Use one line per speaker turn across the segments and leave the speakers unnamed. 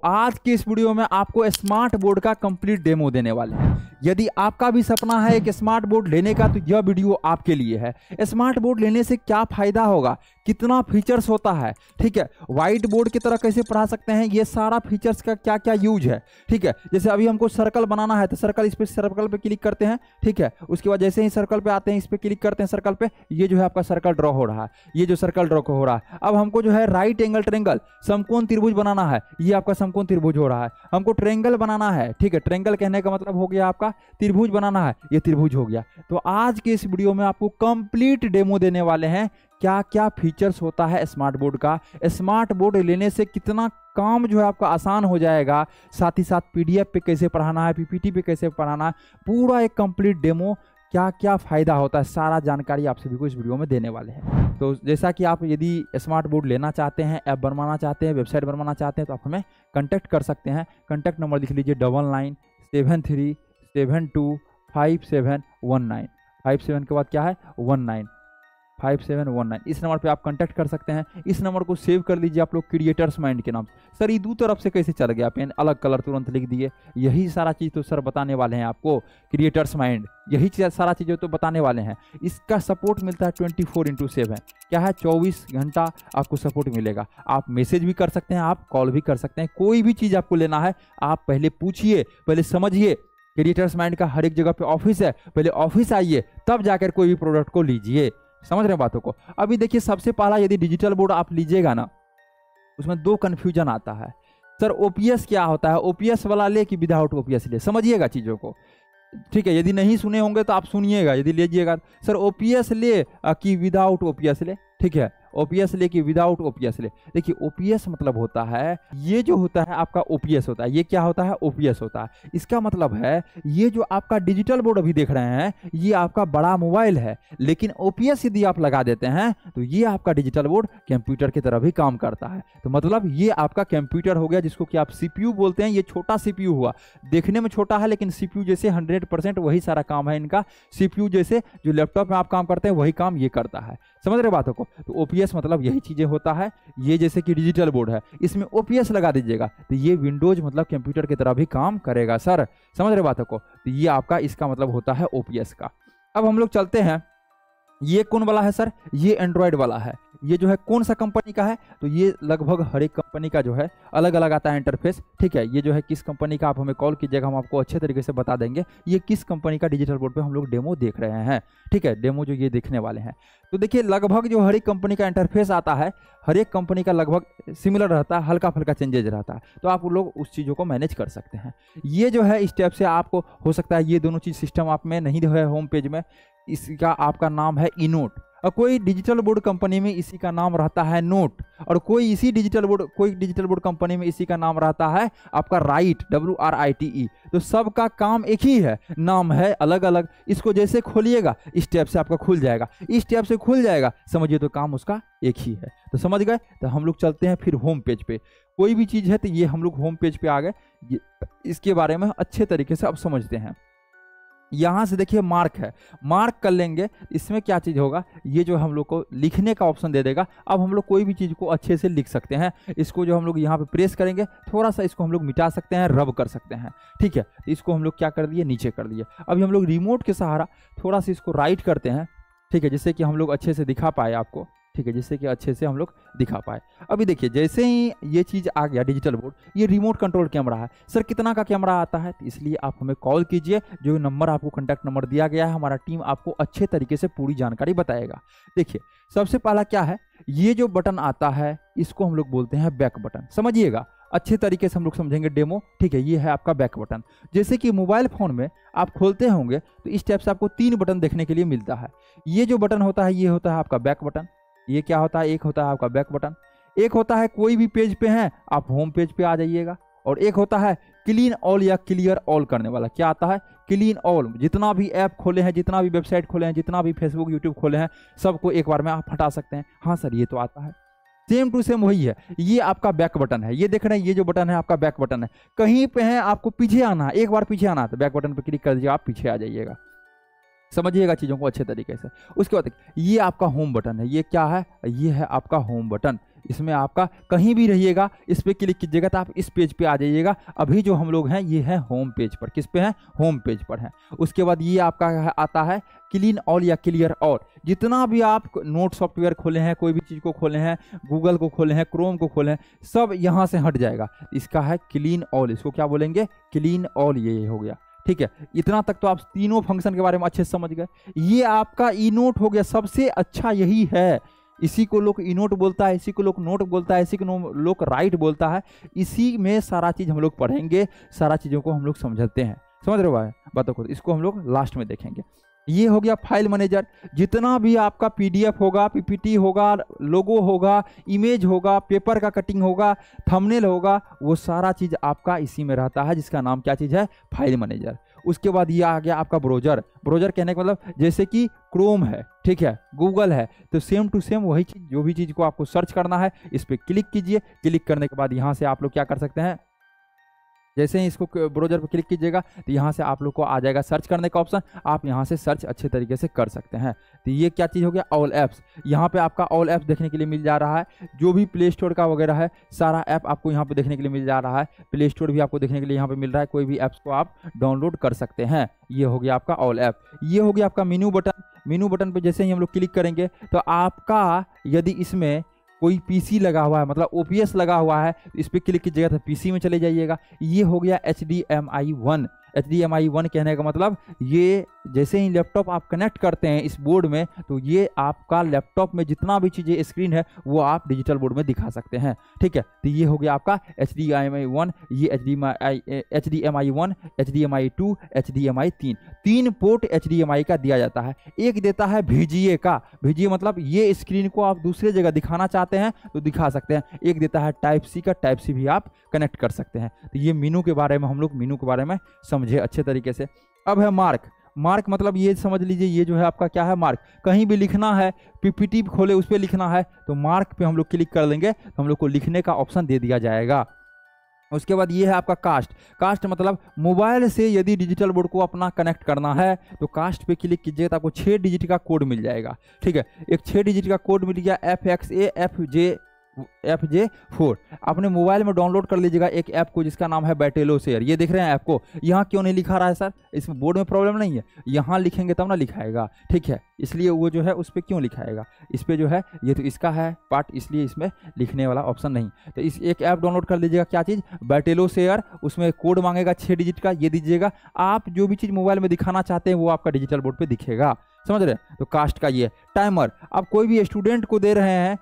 आज की इस वीडियो में आपको स्मार्ट बोर्ड का कंप्लीट डेमो देने वाले हैं। यदि आपका भी सपना है एक स्मार्ट बोर्ड लेने का तो यह वीडियो आपके लिए है। स्मार्ट बोर्ड लेने से क्या फायदा होगा, कितना फीचर्स होता है, ठीक है, व्हाइट बोर्ड की तरह कैसे पढ़ा सकते हैं, ये सारा फीचर्स का क्या क्या यूज है, ठीक है। जैसे अभी हमको सर्कल बनाना है तो सर्कल, इस पे सर्कल पे क्लिक करते हैं, ठीक है। उसके बाद जैसे ही सर्कल पे आते हैं इस पे क्लिक करते हैं, सर्कल पे ये जो है आपका सर्कल ड्रॉ हो रहा है, ये जो सर्कल ड्रॉ हो रहा है। अब हमको जो है राइट एंगल ट्रेंगल समकोण त्रिभुज बनाना है, ये आपका समकोण त्रिभुज हो रहा है। हमको ट्रेंगल बनाना है, ठीक है, ट्रेंगल कहने का मतलब हो गया आपका त्रिभुज बनाना है, ये त्रिभुज हो गया। तो आज के इस वीडियो में आपको कंप्लीट डेमो देने वाले हैं, क्या क्या फीचर्स होता है स्मार्ट बोर्ड का, स्मार्ट बोर्ड लेने से कितना काम जो है आपका आसान हो जाएगा, साथ ही साथ पीडीएफ पे कैसे पढ़ाना है, पीपीटी पे कैसे पढ़ाना है, पूरा एक कंप्लीट डेमो, क्या क्या फायदा होता है, सारा जानकारी आप सभी को इस वीडियो में देने वाले हैं। तो जैसा कि आप यदि स्मार्ट बोर्ड लेना चाहते हैं, ऐप बनवाना चाहते हैं, वेबसाइट बनवाना चाहते हैं तो आप हमें कांटेक्ट कर सकते हैं। कांटेक्ट नंबर लिख लीजिए 9973725719। 57 के बाद क्या है 19, 5719। इस नंबर पे आप कांटेक्ट कर सकते हैं। इस नंबर को सेव कर लीजिए आप लोग क्रिएटर्स माइंड के नाम से। सर ये दो तरफ से कैसे चल गया, पेन अलग कलर तुरंत लिख दिए, यही सारा चीज़ तो सर बताने वाले हैं आपको। क्रिएटर्स माइंड यही सारा चीज़ें तो बताने वाले हैं। इसका सपोर्ट मिलता है 24/7, क्या है 24 घंटा आपको सपोर्ट मिलेगा। आप मैसेज भी कर सकते हैं, आप कॉल भी कर सकते हैं, कोई भी चीज़ आपको लेना है आप पहले पूछिए, पहले समझिए। क्रिएटर्स माइंड का हर एक जगह पे ऑफिस है, पहले ऑफिस आइए तब जाकर कोई भी प्रोडक्ट को लीजिए। समझ रहे हैं बातों को। अभी देखिए सबसे पहला यदि डिजिटल बोर्ड आप लीजिएगा ना, उसमें दो कन्फ्यूजन आता है, सर ओपीएस क्या होता है, ओपीएस वाला ले कि विदाउट ओपीएस ले, समझिएगा चीज़ों को, ठीक है। यदि नहीं सुने होंगे तो आप सुनिएगा, यदि लीजिएगा सर ओपीएस ले कि विदाउट ओपीएस ले, ठीक है, ओपीएस ले कि विदाउट ओपीएस ले। देखिए ओपीएस मतलब होता है, ये जो होता है आपका ओपीएस होता है, ये क्या होता है ओपीएस होता है। इसका मतलब है ये जो आपका डिजिटल बोर्ड अभी देख रहे हैं ये आपका बड़ा मोबाइल है, लेकिन ओपीएस यदि आप लगा देते हैं तो ये आपका डिजिटल बोर्ड कंप्यूटर की तरह भी काम करता है। तो मतलब ये आपका कंप्यूटर हो गया, जिसको कि आप सीपीयू बोलते हैं। ये छोटा सीपीयू हुआ, देखने में छोटा है लेकिन सीपीयू जैसे 100% वही सारा काम है इनका। सीपीयू जैसे जो लैपटॉप में आप काम करते हैं वही काम ये करता है। समझ रहे बातों को। तो ओपीएस मतलब यही चीजें होता है। ये जैसे कि डिजिटल बोर्ड है, इसमें ओपीएस लगा दीजिएगा तो ये विंडोज मतलब कंप्यूटर की तरह भी काम करेगा सर। समझ रहे बातों को। तो ये आपका इसका मतलब होता है ओपीएस का। अब हम लोग चलते हैं, ये कौन वाला है सर, ये एंड्रॉयड वाला है। ये जो है कौन सा कंपनी का है, तो ये लगभग हर एक कंपनी का जो है अलग अलग आता है इंटरफेस, ठीक है। ये जो है किस कंपनी का आप हमें कॉल कीजिएगा, हम आपको अच्छे तरीके से बता देंगे ये किस कंपनी का डिजिटल बोर्ड पे हम लोग डेमो देख रहे हैं, ठीक है, डेमो जो ये देखने वाले हैं। तो देखिए लगभग जो हर एक कंपनी का इंटरफेस आता है, हर एक कंपनी का लगभग सिमिलर रहता है, हल्का फुल्का चेंजेज रहता है, तो आप लोग उस चीज़ों को मैनेज कर सकते हैं। ये जो है स्टेप से आपको हो सकता है ये दोनों चीज़ सिस्टम आप में नहीं है होम पेज में, इसका आपका नाम है इनोट, और कोई डिजिटल बोर्ड कंपनी में इसी का नाम रहता है नोट, और कोई डिजिटल बोर्ड कंपनी में इसी का नाम रहता है आपका राइट, WRITE। तो सबका काम एक ही है, नाम है अलग अलग। इसको जैसे खोलिएगा इस टैब से आपका खुल जाएगा, इस टैब से खुल जाएगा, समझिए तो काम उसका एक ही है। तो समझ गए। तो हम लोग चलते हैं फिर होम पेज पे। कोई भी चीज़ है तो ये हम लोग होम पेज पे आ गए, इसके बारे में अच्छे तरीके से अब समझते हैं। यहाँ से देखिए मार्क है, मार्क कर लेंगे। इसमें क्या चीज़ होगा, ये जो हम लोग को लिखने का ऑप्शन दे देगा। अब हम लोग कोई भी चीज़ को अच्छे से लिख सकते हैं। इसको जो हम लोग यहाँ पे प्रेस करेंगे, थोड़ा सा इसको हम लोग मिटा सकते हैं, रब कर सकते हैं, ठीक है। तो इसको हम लोग क्या कर दिए, नीचे कर दिए। अभी हम लोग रिमोट के सहारा थोड़ा सा इसको राइट करते हैं, ठीक है, जिससे कि हम लोग अच्छे से दिखा पाए आपको, ठीक है, जिससे कि अच्छे से हम लोग दिखा पाए। अभी देखिए जैसे ही ये चीज़ आ गया डिजिटल बोर्ड, ये रिमोट कंट्रोल कैमरा है। सर कितना का कैमरा आता है, तो इसलिए आप हमें कॉल कीजिए, जो नंबर आपको कॉन्टैक्ट नंबर दिया गया है, हमारा टीम आपको अच्छे तरीके से पूरी जानकारी बताएगा। देखिए सबसे पहला क्या है, ये जो बटन आता है इसको हम लोग बोलते हैं बैक बटन। समझिएगा अच्छे तरीके से हम लोग समझेंगे डेमो, ठीक है। ये है आपका बैक बटन। जैसे कि मोबाइल फ़ोन में आप खोलते होंगे तो इस टाइप से आपको 3 बटन देखने के लिए मिलता है। ये जो बटन होता है ये होता है आपका बैक बटन। ये क्या होता है, एक होता है आपका बैक बटन, एक होता है कोई भी पेज पे हैं आप होम पेज पे आ जाइएगा, और एक होता है क्लीन ऑल या क्लियर ऑल करने वाला। क्या आता है, क्लीन ऑल। जितना भी ऐप खोले हैं, जितना भी वेबसाइट खोले हैं, जितना भी फेसबुक यूट्यूब खोले हैं, सबको एक बार में आप हटा सकते हैं। हाँ सर ये तो आता है, सेम टू सेम वही है। ये आपका बैक बटन है, ये देख रहे हैं, ये जो बटन है आपका बैक बटन है। कहीं पे है आपको पीछे आना है, एक बार पीछे आना है तो बैक बटन पर क्लिक कर दीजिए, आप पीछे आ जाइएगा। समझिएगा चीज़ों को अच्छे तरीके से। उसके बाद ये आपका होम बटन है, ये क्या है, ये है आपका होम बटन। इसमें आपका कहीं भी रहिएगा, इस पर क्लिक कीजिएगा तो आप इस पेज पे आ जाइएगा। अभी जो हम लोग हैं ये है होम पेज पर। किस पे हैं? होम पेज पर हैं। उसके बाद ये आपका आता है क्लीन ऑल या क्लियर ऑल। जितना भी आप नोट सॉफ्टवेयर खोले हैं, कोई भी चीज़ को खोले हैं, गूगल को खोले हैं, क्रोम को खोले हैं, सब यहाँ से हट जाएगा। इसका है क्लीन ऑल, इसको क्या बोलेंगे? Clean all. ये हो गया, ठीक है। इतना तक तो आप तीनों फंक्शन के बारे में अच्छे से समझ गए। ये आपका ई नोट हो गया। सबसे अच्छा यही है, इसी को लोग ई नोट बोलता है, इसी को लोग नोट बोलता है, इसी को लोग राइट बोलता है। इसी में सारा चीज़ हम लोग पढ़ेंगे, सारा चीज़ों को हम लोग समझते हैं। समझ रहे हो भाई बातों को? इसको हम लोग लास्ट में देखेंगे। ये हो गया फाइल मैनेजर। जितना भी आपका पीडीएफ होगा, पीपीटी होगा, लोगो होगा, इमेज होगा, पेपर का कटिंग होगा, थंबनेल होगा, वो सारा चीज़ आपका इसी में रहता है, जिसका नाम क्या चीज़ है? File manager. उसके बाद ये आ गया आपका ब्राउज़र। ब्राउज़र कहने का मतलब जैसे कि क्रोम है, ठीक है, गूगल है, तो सेम टू सेम वही चीज़, जो भी चीज़ को आपको सर्च करना है इस पर क्लिक कीजिए। क्लिक करने के बाद यहाँ से आप लोग क्या कर सकते हैं? जैसे ही इसको ब्राउज़र पर क्लिक कीजिएगा तो यहाँ से आप लोग को आ जाएगा सर्च करने का ऑप्शन। आप यहाँ से सर्च अच्छे तरीके से कर सकते हैं। तो ये क्या चीज़ हो गया? All apps. यहाँ पे आपका ऑल ऐप्स देखने के लिए मिल जा रहा है। जो भी प्ले स्टोर का वगैरह है, सारा ऐप आपको यहाँ पे देखने के लिए मिल जा रहा है। प्ले स्टोर भी आपको देखने के लिए यहाँ पे मिल रहा है। कोई भी ऐप्स को आप डाउनलोड कर सकते हैं। ये हो गया आपका ऑल ऐप। ये हो गया आपका मेनू बटन। मेनू बटन पर जैसे ही हम लोग क्लिक करेंगे तो आपका यदि इसमें कोई पीसी लगा हुआ है, मतलब ओपीएस लगा हुआ है, तो इस पर क्लिक कीजिएगा तो पीसी में चले जाइएगा। ये हो गया HDMI 1। HDMI 1 कहने का मतलब ये जैसे ही लैपटॉप आप कनेक्ट करते हैं इस बोर्ड में, तो ये आपका लैपटॉप में जितना भी चीज़ें स्क्रीन है वो आप डिजिटल बोर्ड में दिखा सकते हैं, ठीक है। तो ये हो गया आपका HDMI 1, ये HDMI 1, HDMI 2, HDMI 3। 3 port HDMI का दिया जाता है। एक देता है VGA का। VGA मतलब ये स्क्रीन को आप दूसरे जगह दिखाना चाहते हैं तो दिखा सकते हैं। एक देता है टाइप सी का। टाइप सी भी आप कनेक्ट कर सकते हैं। तो ये मेनू के बारे में हम लोग मेनू के बारे में समझे अच्छे तरीके से। अब है मार्क। मार्क मतलब ये समझ लीजिए, ये जो है आपका क्या है? मार्क। कहीं भी लिखना है, पीपीटी खोले उस पर लिखना है तो मार्क पे हम लोग क्लिक कर लेंगे तो हम लोग को लिखने का ऑप्शन दे दिया जाएगा। उसके बाद ये है आपका कास्ट। कास्ट मतलब मोबाइल से यदि डिजिटल बोर्ड को अपना कनेक्ट करना है तो कास्ट पे क्लिक कीजिए तो आपको 6 डिजिट का कोड मिल जाएगा, ठीक है। एक 6 डिजिट का कोड मिल गया, FJ4। अपने मोबाइल में डाउनलोड कर लीजिएगा एक ऐप को जिसका नाम है बैटेलो शेयर। ये देख रहे हैं ऐप को? यहाँ क्यों नहीं लिखा रहा है सर? इसमें बोर्ड में प्रॉब्लम नहीं है, यहाँ लिखेंगे तब ना लिखाएगा, ठीक है। इसलिए वो जो है उस पर क्यों लिखाएगा? इस पर जो है ये तो इसका है पार्ट, इसलिए इसमें लिखने वाला ऑप्शन नहीं। तो इस एक ऐप डाउनलोड कर लीजिएगा, क्या चीज़? बैटेलो शेयर। उसमें कोड मांगेगा 6 डिजिट का, ये दीजिएगा। आप जो भी चीज़ मोबाइल में दिखाना चाहते हैं वो आपका डिजिटल बोर्ड पर दिखेगा। समझ रहे हैं? तो कास्ट का ये टाइमर। आप कोई भी स्टूडेंट को दे रहे हैं,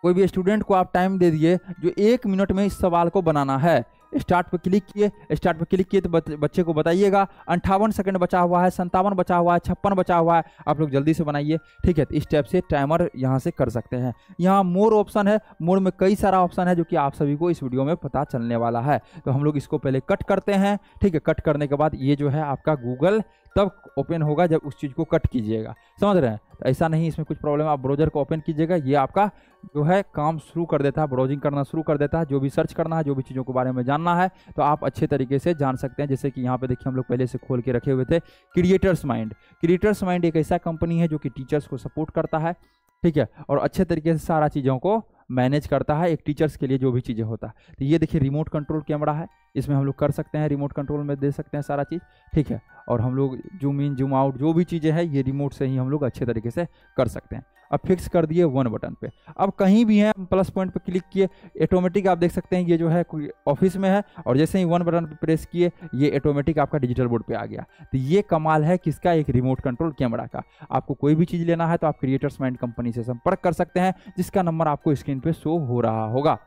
कोई भी स्टूडेंट को आप टाइम दे दिए जो 1 मिनट में इस सवाल को बनाना है। स्टार्ट पर क्लिक किए। स्टार्ट पर क्लिक किए तो बच्चे को बताइएगा 58 सेकंड बचा हुआ है, 57 बचा हुआ है, 56 बचा हुआ है, आप लोग जल्दी से बनाइए, ठीक है। तो इस टाइप से टाइमर यहाँ से कर सकते हैं। यहाँ मोर ऑप्शन है। मोर में कई सारा ऑप्शन है जो कि आप सभी को इस वीडियो में पता चलने वाला है। तो हम लोग इसको पहले कट करते हैं, ठीक है। कट करने के बाद ये जो है आपका गूगल तब ओपन होगा जब उस चीज़ को कट कीजिएगा। समझ रहे हैं? तो ऐसा नहीं, इसमें कुछ प्रॉब्लम है। आप ब्राउज़र को ओपन कीजिएगा, ये आपका जो है काम शुरू कर देता है, ब्राउजिंग करना शुरू कर देता है। जो भी सर्च करना है, जो भी चीज़ों के बारे में जानना है तो आप अच्छे तरीके से जान सकते हैं। जैसे कि यहाँ पे देखिए हम लोग पहले से खोल के रखे हुए थे क्रिएटर्स माइंड। क्रिएटर्स माइंड एक ऐसा कंपनी है जो कि टीचर्स को सपोर्ट करता है, ठीक है, और अच्छे तरीके से सारा चीज़ों को मैनेज करता है। एक टीचर्स के लिए जो भी चीज़ें होता है। तो ये देखिए रिमोट कंट्रोल कैमरा है, इसमें हम लोग कर सकते हैं, रिमोट कंट्रोल में दे सकते हैं सारा चीज़, ठीक है। और हम लोग जूम इन जूम आउट जो भी चीज़ें हैं ये रिमोट से ही हम लोग अच्छे तरीके से कर सकते हैं। अब फिक्स कर दिए 1 बटन पे। अब कहीं भी हैं प्लस पॉइंट पे क्लिक किए, ऑटोमेटिक आप देख सकते हैं ये जो है ऑफिस में है, और जैसे ही 1 बटन पे प्रेस किए ये ऑटोमेटिक आपका डिजिटल बोर्ड पे आ गया। तो ये कमाल है किसका? एक रिमोट कंट्रोल कैमरा का। आपको कोई भी चीज़ लेना है तो आप क्रिएटर्स माइंड कंपनी से संपर्क कर सकते हैं, जिसका नंबर आपको स्क्रीन पे शो हो रहा होगा।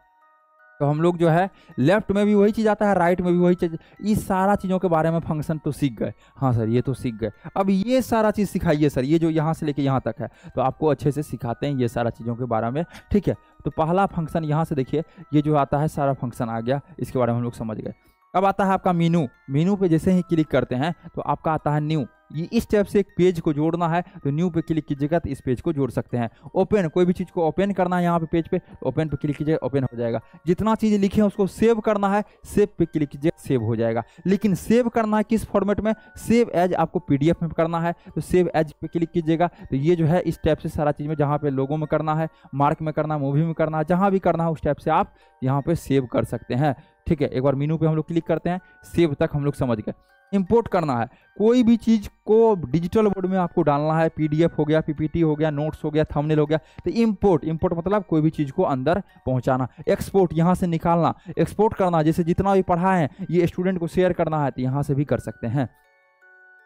तो हम लोग जो है लेफ्ट में भी वही चीज़ आता है, राइट में भी वही चीज़। इस सारा चीज़ों के बारे में फंक्शन तो सीख गए। हाँ सर ये तो सीख गए। अब ये सारा चीज़ सिखाइए सर, ये जो यहाँ से लेके यहाँ तक है तो आपको अच्छे से सिखाते हैं ये सारा चीज़ों के बारे में, ठीक है। तो पहला फंक्शन यहाँ से देखिए, ये जो आता है सारा फंक्शन आ गया, इसके बारे में हम लोग समझ गए। अब आता है आपका मीनू। मीनू पे जैसे ही क्लिक करते हैं तो आपका आता है न्यू। ये इस टाइप से एक पेज को जोड़ना है तो न्यू पे क्लिक कीजिएगा तो इस पेज को जोड़ सकते हैं। ओपन, कोई भी चीज़ को ओपन करना है यहाँ पे पेज पे, तो ओपन पे क्लिक कीजिएगा, ओपन हो जाएगा। जितना चीज़ लिखे हैं उसको सेव करना है, सेव पे क्लिक कीजिएगा, सेव हो जाएगा। लेकिन सेव करना है किस फॉर्मेट में, सेव एज आपको PDF में करना है, तो सेव एज पे क्लिक कीजिएगा। तो ये जो है इस टाइप से सारा चीज़ में, जहाँ पे लोगो में करना है, मार्क में करना है, मूवी में करना है, जहाँ भी करना है उस टाइप से आप यहाँ पे सेव कर सकते हैं। ठीक है, एक बार मेनू पे हम लोग क्लिक करते हैं, सेव तक हम लोग समझ गए। इंपोर्ट करना है, कोई भी चीज़ को डिजिटल बोर्ड में आपको डालना है, PDF हो गया, PPT हो गया, नोट्स हो गया, थंबनेल हो गया, तो इंपोर्ट मतलब कोई भी चीज़ को अंदर पहुंचाना। एक्सपोर्ट, यहाँ से निकालना, एक्सपोर्ट करना, जैसे जितना भी पढ़ा है ये स्टूडेंट को शेयर करना है तो यहाँ से भी कर सकते हैं।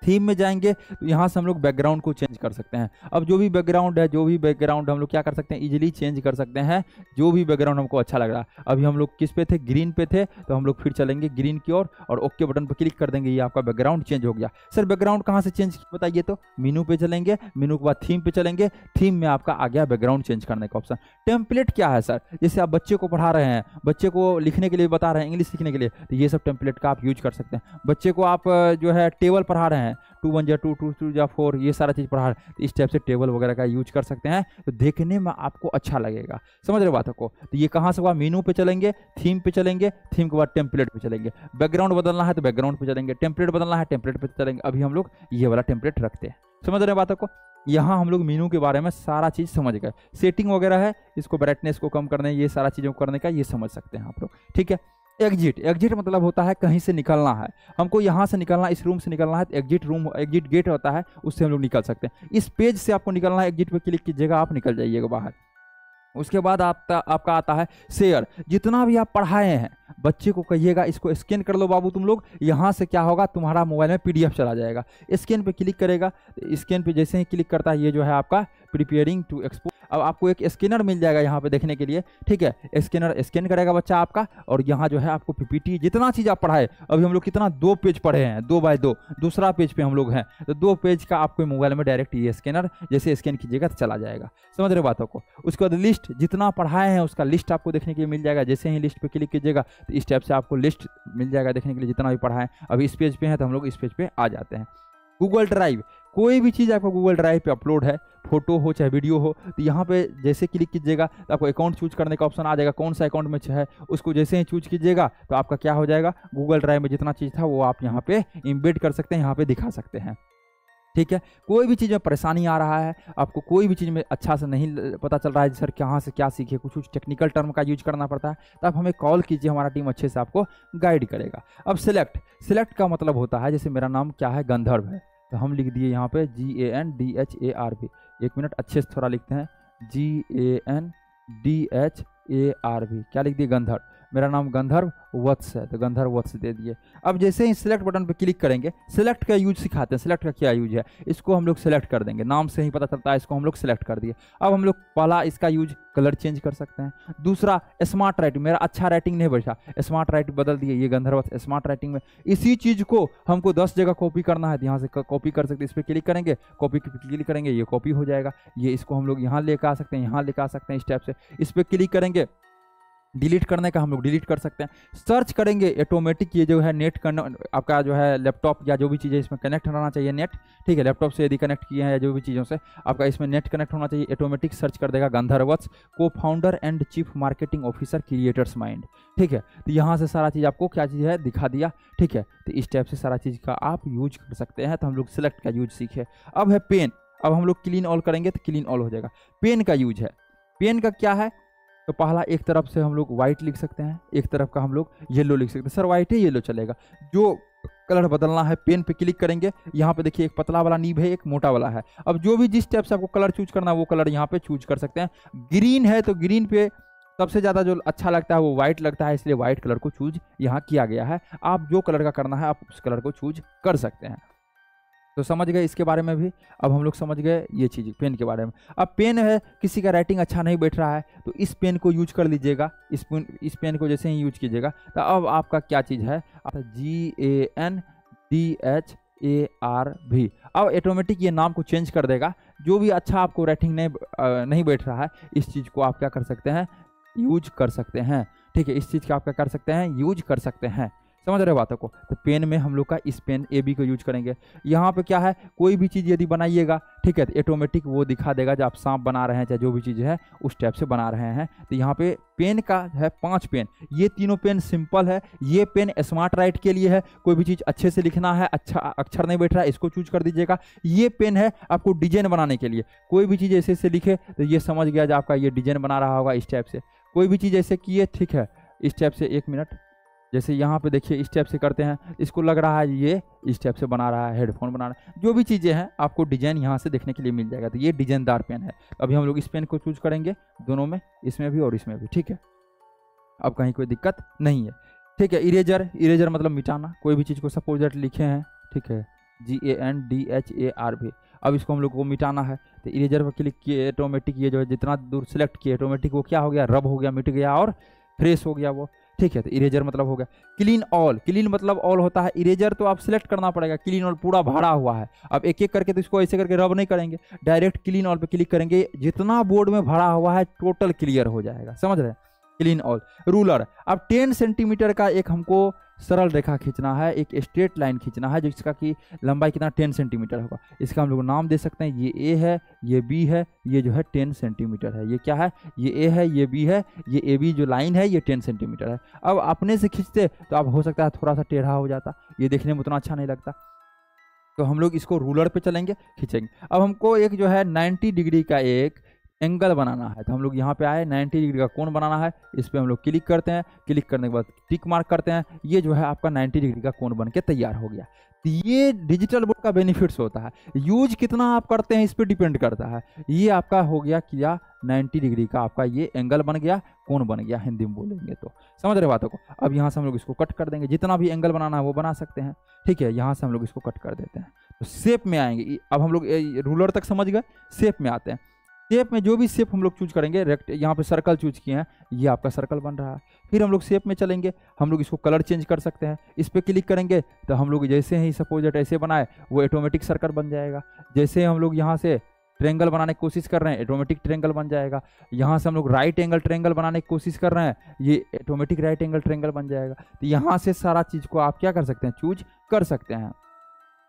थीम में जाएंगे तो यहाँ से हम लोग बैकग्राउंड को चेंज कर सकते हैं। अब जो भी बैकग्राउंड है, जो भी बैकग्राउंड हम लोग क्या कर सकते हैं, इजीली चेंज कर सकते हैं, जो भी बैकग्राउंड हमको अच्छा लग रहा है। अभी हम लोग किस पे थे, ग्रीन पे थे, तो हम लोग फिर चलेंगे ग्रीन की ओर और ओके बटन पर क्लिक कर देंगे, ये आपका बैकग्राउंड चेंज हो गया। सर बैकग्राउंड कहाँ से चेंज बताइए, तो मेनू पे चलेंगे, मेनू के बाद थीम पे चलेंगे, थीम में आपका आ गया बैकग्राउंड चेंज करने का ऑप्शन। टेम्पलेट क्या है सर, जैसे आप बच्चे को पढ़ा रहे हैं, बच्चे को लिखने के लिए बता रहे हैं, इंग्लिश सीखने के लिए, तो ये सब टेम्पलेट का आप यूज कर सकते हैं। बच्चे को आप जो है टेबल पढ़ा रहे हैं, 2 1 जा 2 2 2 जा 4, ये सारा चीज़ पढ़ा, तो इस टाइप से टेबल वगैरह का यूज कर सकते हैं, तो देखने में आपको अच्छा लगेगा। समझ रहे बातों को, तो ये कहाँ से हुआ, मेनू पे चलेंगे, थीम पे चलेंगे, थीम के बाद टेम्पलेट पे चलेंगे। बैकग्राउंड बदलना है तो बैकग्राउंड पे चलेंगे, टेम्पलेट बदलना है टेम्पलेट पे चलेंगे। अभी हम लोग ये वाला टेम्पलेट रखते हैं। समझ रहे बातों को, यहाँ हम लोग मेनू के बारे में सारा चीज़ समझ गए। सेटिंग वगैरह है, इसको ब्राइटनेस को कम करने, ये सारा चीज़ों को करने का ये समझ सकते हैं आप लोग। ठीक है, एग्जिट मतलब होता है कहीं से निकलना है, हमको यहाँ से निकलना, इस रूम से निकलना है, तो एग्जिट गेट होता है, उससे हम लोग निकल सकते हैं। इस पेज से आपको निकलना है, एग्जिट पे क्लिक कीजिएगा, आप निकल जाइएगा बाहर। उसके बाद आपका आता है शेयर। जितना भी आप पढ़ाए हैं बच्चे को कहिएगा इसको स्कैन कर लो बाबू तुम लोग, यहाँ से क्या होगा, तुम्हारा मोबाइल में PDF चला जाएगा। स्कैन पे क्लिक करेगा, स्कैन पे जैसे ही क्लिक करता है ये जो है आपका प्रिपेयरिंग टू एक्सपोर्ट। अब आपको एक स्कैनर मिल जाएगा यहाँ पे देखने के लिए। ठीक है, स्कैनर स्कैन करेगा बच्चा आपका, और यहाँ जो है आपको PPT जितना चीज़ आप पढ़ाए, अभी हम लोग कितना 2 पेज पढ़े हैं, 2 बाय 2, दूसरा पेज पे हम लोग हैं, तो 2 पेज का आपको मोबाइल में डायरेक्ट ये स्कैनर जैसे स्कैन कीजिएगा तो चला जाएगा। समझ रहे बातों को। उसके बाद लिस्ट, जितना पढ़ाए हैं उसका लिस्ट आपको देखने के लिए मिल जाएगा। जैसे ही लिस्ट पे क्लिक कीजिएगा तो इस टाइप से आपको लिस्ट मिल जाएगा देखने के लिए, जितना भी पढ़ा है। अभी इस पेज पे है तो हम लोग इस पेज पे आ जाते हैं। गूगल ड्राइव, कोई भी चीज़ आपको गूगल ड्राइव पे अपलोड है, फोटो हो चाहे वीडियो हो, तो यहाँ पे जैसे क्लिक कीजिएगा तो आपको अकाउंट चूज करने का ऑप्शन आ जाएगा। कौन सा अकाउंट में है उसको जैसे ही चूज कीजिएगा तो आपका क्या हो जाएगा, गूगल ड्राइव में जितना चीज़ था वो आप यहाँ पे इम्बेड कर सकते हैं, यहाँ पे दिखा सकते हैं। ठीक है, कोई भी चीज़ में परेशानी आ रहा है, आपको कोई भी चीज़ में अच्छा से नहीं पता चल रहा है सर कहाँ से क्या सीखे, कुछ टेक्निकल टर्म का यूज करना पड़ता है, तो आप हमें कॉल कीजिए, हमारा टीम अच्छे से आपको गाइड करेगा। अब सिलेक्ट का मतलब होता है, जैसे मेरा नाम क्या है, गंधर्व है, तो हम लिख दिए यहाँ पे GANDHARV। 1 मिनट अच्छे से थोड़ा लिखते हैं, GANDHARV, क्या लिख दिए, गंधर्व। मेरा नाम गंधर्व वत्स है तो गंधर्व वत्स दे दिए। अब जैसे ही सिलेक्ट बटन पे क्लिक करेंगे, सिलेक्ट का यूज सिखाते हैं, सिलेक्ट का क्या यूज है, इसको हम लोग सिलेक्ट कर देंगे, नाम से ही पता चलता है, इसको हम लोग सिलेक्ट कर दिए। अब हम लोग पहला इसका यूज कलर चेंज कर सकते हैं। दूसरा स्मार्ट राइटिंग, मेरा अच्छा राइटिंग नहीं बैठा, स्मार्ट राइटिंग बदल दिए, ये गंधर्व स्मार्ट राइटिंग में। इसी चीज़ को हमको 10 जगह कॉपी करना है, यहाँ से कॉपी कर सकते हैं, इस पर क्लिक करेंगे, कॉपी क्लिक करेंगे, ये कॉपी हो जाएगा। ये इसको हम लोग यहाँ लेकर आ सकते हैं, यहाँ लेकर आ सकते हैं, इस टाइप से। इस पर क्लिक करेंगे, डिलीट करने का हम लोग डिलीट कर सकते हैं। सर्च करेंगे ऑटोमेटिक, ये जो है नेट आपका जो है लैपटॉप या जो भी चीज़ें इसमें कनेक्ट होना चाहिए नेट। ठीक है, लैपटॉप से यदि कनेक्ट किए हैं या जो भी चीज़ों से आपका इसमें नेट कनेक्ट होना चाहिए, ऑटोमेटिक सर्च कर देगा गंधर्वत्स, को founder and chief marketing officer creators mind. ठीक है, तो यहाँ से सारा चीज़ आपको क्या चीज़ है दिखा दिया। ठीक है, तो इस टाइप से सारा चीज़ का आप यूज कर सकते हैं। तो हम लोग सिलेक्ट का यूज सीखे। अब है पेन, अब हम लोग क्लीन ऑल करेंगे तो क्लीन ऑल हो जाएगा। पेन का यूज है, पेन का क्या है, तो पहला एक तरफ से हम लोग व्हाइट लिख सकते हैं, एक तरफ का हम लोग येलो लिख सकते हैं। सर व्हाइट है येलो चलेगा, जो कलर बदलना है पेन पे क्लिक करेंगे। यहाँ पे देखिए एक पतला वाला नीब है, एक मोटा वाला है। अब जो भी जिस टाइप से आपको कलर चूज करना है वो कलर यहाँ पे चूज कर सकते हैं। ग्रीन है तो ग्रीन पे सबसे ज़्यादा जो अच्छा लगता है वो व्हाइट लगता है, इसलिए व्हाइट कलर को चूज यहाँ किया गया है। आप जो कलर का करना है आप उस कलर को चूज कर सकते हैं। तो समझ गए इसके बारे में भी। अब हम लोग समझ गए ये चीज़ पेन के बारे में। अब पेन है, किसी का राइटिंग अच्छा नहीं बैठ रहा है तो इस पेन को यूज कर लीजिएगा। इस पेन को जैसे ही यूज कीजिएगा तो अब आपका क्या चीज़ है, GANDHARV। अब ऑटोमेटिक ये नाम को चेंज कर देगा। जो भी अच्छा आपको राइटिंग नहीं बैठ रहा है, इस चीज़ को आप क्या कर सकते हैं, यूज कर सकते हैं। ठीक है, इस चीज़ का आप क्या कर सकते हैं, यूज कर सकते हैं। समझ रहे हो बातों को। तो पेन में हम लोग का इस पेन AB को यूज करेंगे। यहाँ पे क्या है, कोई भी चीज़ यदि बनाइएगा, ठीक है, तो ऑटोमेटिक वो दिखा देगा जब आप सांप बना रहे हैं चाहे जो भी चीज़ है उस टाइप से बना रहे हैं। तो यहाँ पे पेन का है 5 पेन, ये तीनों पेन सिंपल है। ये पेन स्मार्ट राइट के लिए है, कोई भी चीज़ अच्छे से लिखना है, अच्छा अक्षर नहीं बैठ रहा है, इसको चूज कर दीजिएगा। ये पेन है आपको डिजाइन बनाने के लिए, कोई भी चीज़ ऐसे ऐसे लिखे तो ये समझ गया जो आपका ये डिजाइन बना रहा होगा इस टाइप से। कोई भी चीज़ ऐसे किए, ठीक है, इस टाइप से, 1 मिनट, जैसे यहाँ पे देखिए इस टाइप से करते हैं, इसको लग रहा है ये इस टाइप से बना रहा है, हेडफोन बना रहा है, जो भी चीज़ें हैं आपको डिजाइन यहाँ से देखने के लिए मिल जाएगा। तो ये डिजाइनदार पेन है। अभी हम लोग इस पेन को चूज करेंगे दोनों में, इसमें भी और इसमें भी, ठीक है। अब कहीं कोई दिक्कत नहीं है, ठीक है। इरेजर, इरेजर मतलब मिटाना, कोई भी चीज़ को सपोज दैट लिखे हैं, ठीक है, GANDHAR भी, अब इसको हम लोग को मिटाना है। तो इरेजर पर क्लिक किए, ऑटोमेटिक ये जो है जितना दूर सेलेक्ट किए ऑटोमेटिक वो क्या हो गया, रब हो गया, मिट गया और फ्रेश हो गया वो, ठीक है। तो इरेजर मतलब हो गया। क्लीन ऑल, क्लीन मतलब ऑल होता है, इरेजर तो आप सिलेक्ट करना पड़ेगा, क्लीन ऑल पूरा भरा हुआ है। अब एक एक करके तो इसको ऐसे करके रब नहीं करेंगे, डायरेक्ट क्लीन ऑल पे क्लिक करेंगे, जितना बोर्ड में भरा हुआ है टोटल क्लियर हो जाएगा, समझ रहे हैं। Clean all. रूलर, अब 10 सेंटीमीटर का एक हमको सरल रेखा खींचना है, एक स्ट्रेट लाइन खींचना है जिसका कि लंबाई कितना 10 सेंटीमीटर होगा। इसका हम लोग नाम दे सकते हैं, ये A है, ये B है, ये जो है 10 सेंटीमीटर है। ये क्या है, ये A है, ये B है, ये AB जो लाइन है ये 10 सेंटीमीटर है। अब अपने से खींचते तो अब हो सकता है थोड़ा सा टेढ़ा हो जाता, ये देखने में उतना अच्छा नहीं लगता, तो हम लोग इसको रूलर पे चलेंगे, खींचेंगे। अब हमको एक जो है 90 डिग्री का एक एंगल बनाना है, तो हम लोग यहाँ पे आए, 90 डिग्री का कोण बनाना है, इस पे हम लोग क्लिक करते हैं, क्लिक करने के बाद टिक मार्क करते हैं, ये जो है आपका 90 डिग्री का कोण बन के तैयार हो गया। तो ये डिजिटल बोर्ड का बेनिफिट्स होता है, यूज कितना आप करते हैं इस पे डिपेंड करता है। ये आपका हो गया किया 90 डिग्री का आपका ये एंगल बन गया, कोण बन गया, हिंदी में बोलेंगे तो, समझ रहे बातों को। अब यहाँ से हम लोग इसको कट कर देंगे, जितना भी एंगल बनाना है वो बना सकते हैं, ठीक है। यहाँ से हम लोग इसको कट कर देते हैं, तो शेप में आएंगे। अब हम लोग रूलर तक समझ गए, शेप में आते हैं। शेप में जो भी शेप हम लोग चूज करेंगे, रेक्ट, यहाँ पे सर्कल चूज किए हैं, ये आपका सर्कल बन रहा है। फिर हम लोग शेप में चलेंगे, हम लोग इसको कलर चेंज कर सकते हैं, इस पर क्लिक करेंगे तो हम लोग जैसे ही सपोज ऐसे बनाए वो ऑटोमेटिक सर्कल बन जाएगा। जैसे हम लोग यहाँ से ट्रेंगल बनाने की कोशिश कर रहे हैं, ऑटोमेटिक ट्रेंगल बन जाएगा। यहाँ से हम लोग राइट एंगल ट्रेंगल बनाने की कोशिश कर रहे हैं, ये ऑटोमेटिक राइट एंगल ट्रेंगल बन जाएगा। तो यहाँ से सारा चीज़ को आप क्या कर सकते हैं, चूज कर सकते हैं।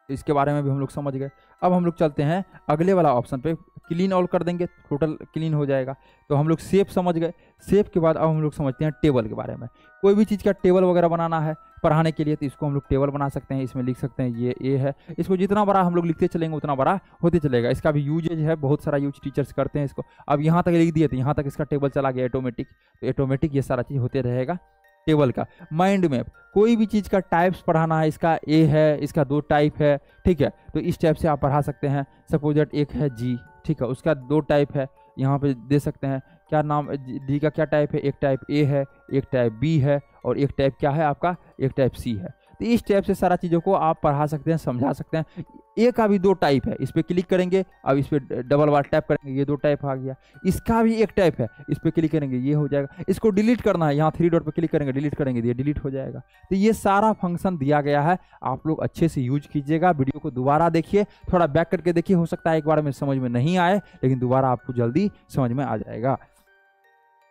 इसके बारे में भी हम लोग समझ गए। अब हम लोग चलते हैं अगले वाला ऑप्शन पे, क्लीन ऑल कर देंगे, टोटल क्लीन हो जाएगा। तो हम लोग शेप समझ गए। शेप के बाद अब हम लोग समझते हैं टेबल के बारे में। कोई भी चीज़ का टेबल वगैरह बनाना है पढ़ाने के लिए, तो इसको हम लोग टेबल बना सकते हैं। इसमें लिख सकते हैं ये A है, इसको जितना बड़ा हम लोग लिखते चलेंगे उतना बड़ा होते चलेगा। इसका भी यूजेज है, बहुत सारा यूज टीचर्स करते हैं इसको। अब यहाँ तक लिख दिए तो यहाँ तक इसका टेबल चला गया ऑटोमेटिक, तो ऑटोमेटिक ये सारा चीज़ होते रहेगा टेबल का। माइंड मैप, कोई भी चीज़ का टाइप्स पढ़ाना है, इसका A है, इसका 2 टाइप है, ठीक है, तो इस टाइप से आप पढ़ा सकते हैं। सपोज दैट एक है G, ठीक है, उसका 2 टाइप है, यहाँ पे दे सकते हैं क्या नाम, D का क्या टाइप है, एक टाइप A है, एक टाइप B है, और एक टाइप क्या है आपका, एक टाइप C है। तो इस टाइप से सारा चीज़ों को आप पढ़ा सकते हैं, समझा सकते हैं। A का भी 2 टाइप है, इस पर क्लिक करेंगे, अब इस पर डबल बार टैप करेंगे, ये 2 टाइप आ गया। इसका भी एक टाइप है, इस पर क्लिक करेंगे ये हो जाएगा। इसको डिलीट करना है, यहाँ 3 डॉट पर क्लिक करेंगे, डिलीट करेंगे, ये डिलीट हो जाएगा। तो ये सारा फंक्शन दिया गया है, आप लोग अच्छे से यूज कीजिएगा। वीडियो को दोबारा देखिए, थोड़ा बैक करके देखिए, हो सकता है एक बार में समझ में नहीं आए, लेकिन दोबारा आपको जल्दी समझ में आ जाएगा।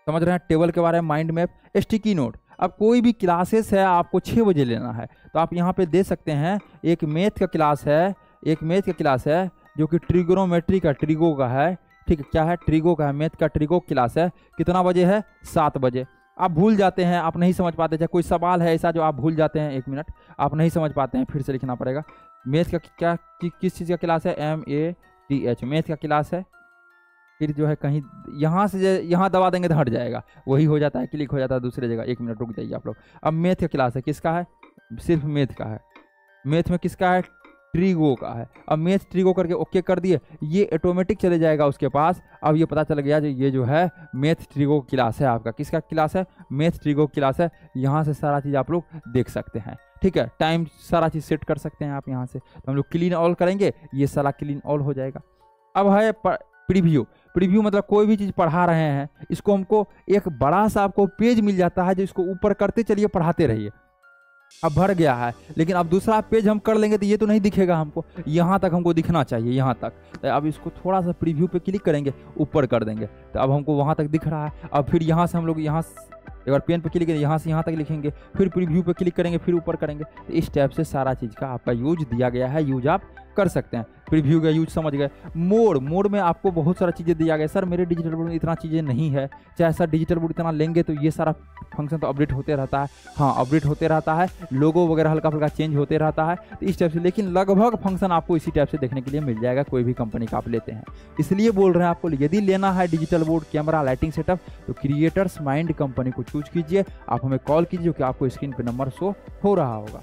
समझ रहे हैं टेबल के बारे में, माइंड मैप। स्टिकी नोट, अब कोई भी क्लासेस है आपको 6 बजे लेना है, तो आप यहाँ पे दे सकते हैं। एक मैथ का क्लास है, एक मैथ का क्लास है जो कि ट्रिगोनोमेट्री का, ट्रिगो का है, ठीक है, क्या है, ट्रिगो का है, मैथ का ट्रिगो क्लास है। कितना बजे है, 7 बजे। आप भूल जाते हैं, आप नहीं समझ पाते, चाहे कोई सवाल है ऐसा जो आप भूल जाते हैं, 1 मिनट, आप नहीं समझ पाते हैं, फिर से लिखना पड़ेगा। मैथ का क्या, किस चीज़ का क्लास है, MATH मैथ का क्लास है। फिर जो है कहीं यहाँ से यहाँ दबा देंगे तो हट जाएगा, वही हो जाता है, क्लिक हो जाता है दूसरी जगह। 1 मिनट रुक जाइए आप लोग। अब मैथ का क्लास है, किसका है, सिर्फ मैथ का है। मैथ में किसका है, ट्रिगो का है। अब मैथ ट्रिगो करके ओके कर दिए, ये ऑटोमेटिक चले जाएगा उसके पास। अब ये पता चल गया जो ये जो है मैथ ट्रिगो क्लास है आपका, किसका क्लास है, मैथ ट्रिगो क्लास है। यहाँ से सारा चीज़ आप लोग देख सकते हैं, ठीक है, टाइम सारा चीज़ सेट कर सकते हैं आप यहाँ से। तो हम लोग क्लीन ऑल करेंगे, ये सारा क्लीन ऑल हो जाएगा। अब है प्रीव्यू। प्रीव्यू मतलब कोई भी चीज़ पढ़ा रहे हैं, इसको हमको एक बड़ा सा आपको पेज मिल जाता है, जो इसको ऊपर करते चलिए, पढ़ाते रहिए। अब भर गया है, लेकिन अब दूसरा पेज हम कर लेंगे तो ये तो नहीं दिखेगा हमको, यहाँ तक हमको दिखना चाहिए, यहाँ तक। तो अब इसको थोड़ा सा प्रीव्यू पे क्लिक करेंगे, ऊपर कर देंगे, तो अब हमको वहाँ तक दिख रहा है। अब फिर यहाँ से हम लोग यहाँ एक बार पेन पे क्लिक करेंगे, यहाँ से यहाँ तक लिखेंगे, फिर प्रीव्यू पे क्लिक करेंगे, फिर ऊपर करेंगे। तो इस टाइप से सारा चीज़ का आपका यूज दिया गया है, यूज आप कर सकते हैं। प्रीव्यू का यूज समझ गए। मोड में आपको बहुत सारा चीज़ें दिया गया। सर मेरे डिजिटल बोर्ड में इतना चीज़ें नहीं है, चाहे सर डिजिटल बोर्ड इतना लेंगे तो ये सारा फंक्शन तो अपडेट होते रहता है। हाँ, अपडेट होते रहता है, लोगो वगैरह हल्का फुल्का चेंज होते रहता है, तो इस टाइप से। लेकिन लगभग फंक्शन आपको इसी टाइप से देखने के लिए मिल जाएगा, कोई भी कंपनी का आप लेते हैं। इसलिए बोल रहे हैं आपको, यदि लेना है digital board, camera, lighting setup, तो क्रिएटर्स माइंड कंपनी को चूज कीजिए। आप हमें कॉल कीजिए, जो कि आपको स्क्रीन पर नंबर शो हो रहा होगा।